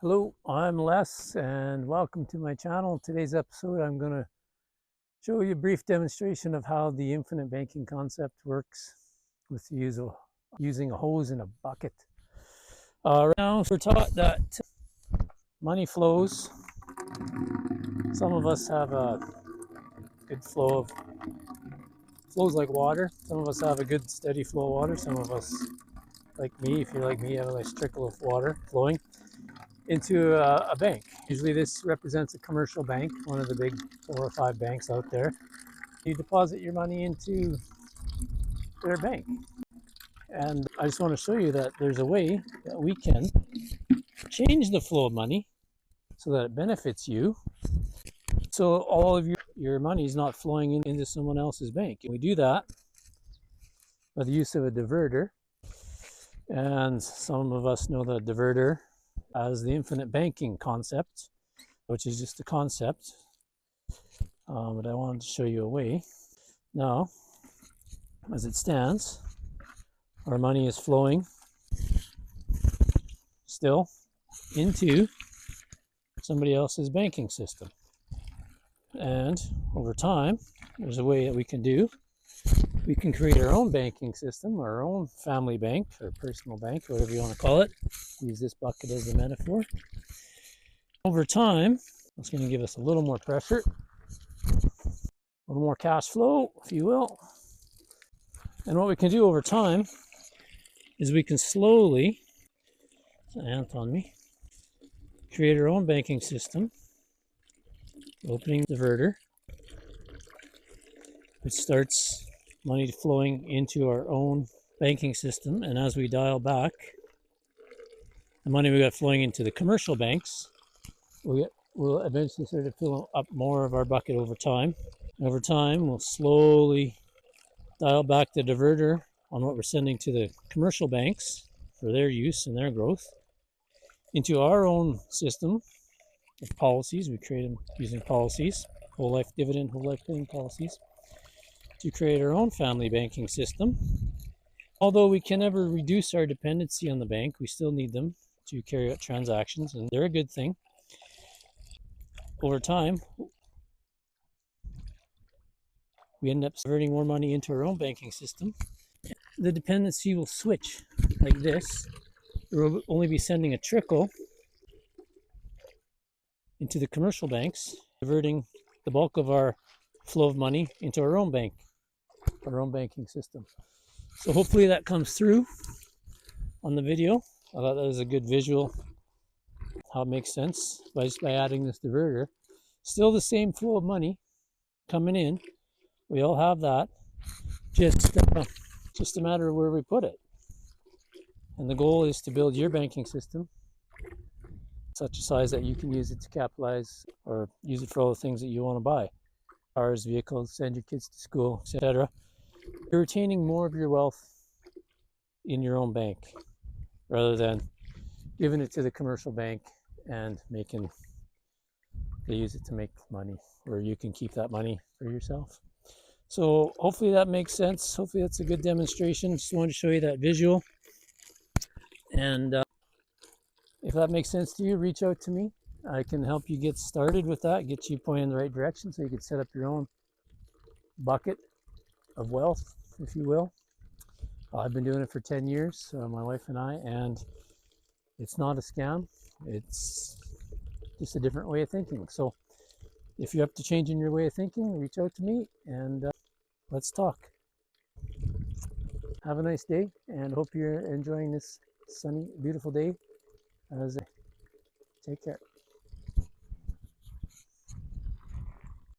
Hello, I'm Les and welcome to my channel. In today's episode, I'm going to show you a brief demonstration of how the infinite banking concept works with the use of using a hose and a bucket. Right now, we're taught that money flows. Some of us have a good flows like water. Some of us have a good steady flow of water. Some of us, like me, if you're like me, have a nice trickle of water flowing into a bank. Usually this represents a commercial bank, one of the big 4 or 5 banks out there. You deposit your money into their bank. And I just want to show you that there's a way that we can change the flow of money so that it benefits you. So all of your money is not flowing into someone else's bank. And we do that by the use of a diverter. And some of us know the diverter as the infinite banking concept, which is just a concept. But I wanted to show you a way. Now, as it stands, our money is flowing still into somebody else's banking system. And over time, there's a way that we can do. We can create our own banking system, our own family bank or personal bank, whatever you want to call it. Use this bucket as a metaphor. Over time, it's going to give us a little more pressure, a little more cash flow, if you will. And what we can do over time is we can slowly, ant on me, create our own banking system, opening the diverter, which starts money flowing into our own banking system. And as we dial back, the money we got flowing into the commercial banks, we'll eventually start to fill up more of our bucket over time. Over time, we'll slowly dial back the diverter on what we're sending to the commercial banks for their use and their growth into our own system of policies. We create them using policies, whole life dividend, whole life paying policies, to create our own family banking system. Although we can never reduce our dependency on the bank, we still need them to carry out transactions, and they're a good thing. Over time, we end up diverting more money into our own banking system. The dependency will switch like this. We'll only be sending a trickle into the commercial banks, diverting the bulk of our flow of money into our own bank, our own banking system. So hopefully that comes through on the video. I thought that was a good visual, how it makes sense just by adding this diverter. Still the same flow of money coming in. We all have that. Just a matter of where we put it. And the goal is to build your banking system such a size that you can use it to capitalize or use it for all the things that you want to buy. Cars, vehicles, send your kids to school, etc. You're retaining more of your wealth in your own bank rather than giving it to the commercial bank and they use it to make money, or you can keep that money for yourself. So hopefully that makes sense. Hopefully that's a good demonstration. Just wanted to show you that visual. And if that makes sense to you, reach out to me. I can help you get started with that, get you pointed in the right direction so you can set up your own bucket of wealth, if you will. I've been doing it for 10 years, my wife and I, and it's not a scam. It's just a different way of thinking. So if you're up to changing your way of thinking, reach out to me and let's talk. Have a nice day and hope you're enjoying this sunny, beautiful day. Take care.